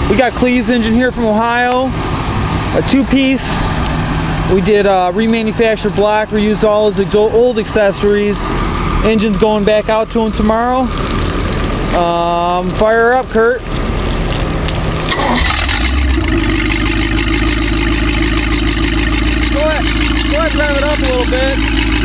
We got Cleve's engine here from Ohio, a 2-piece. We did remanufactured block, reused all his old accessories. Engine's going back out to him tomorrow. Fire her up, Kurt. Go ahead, rev it up a little bit.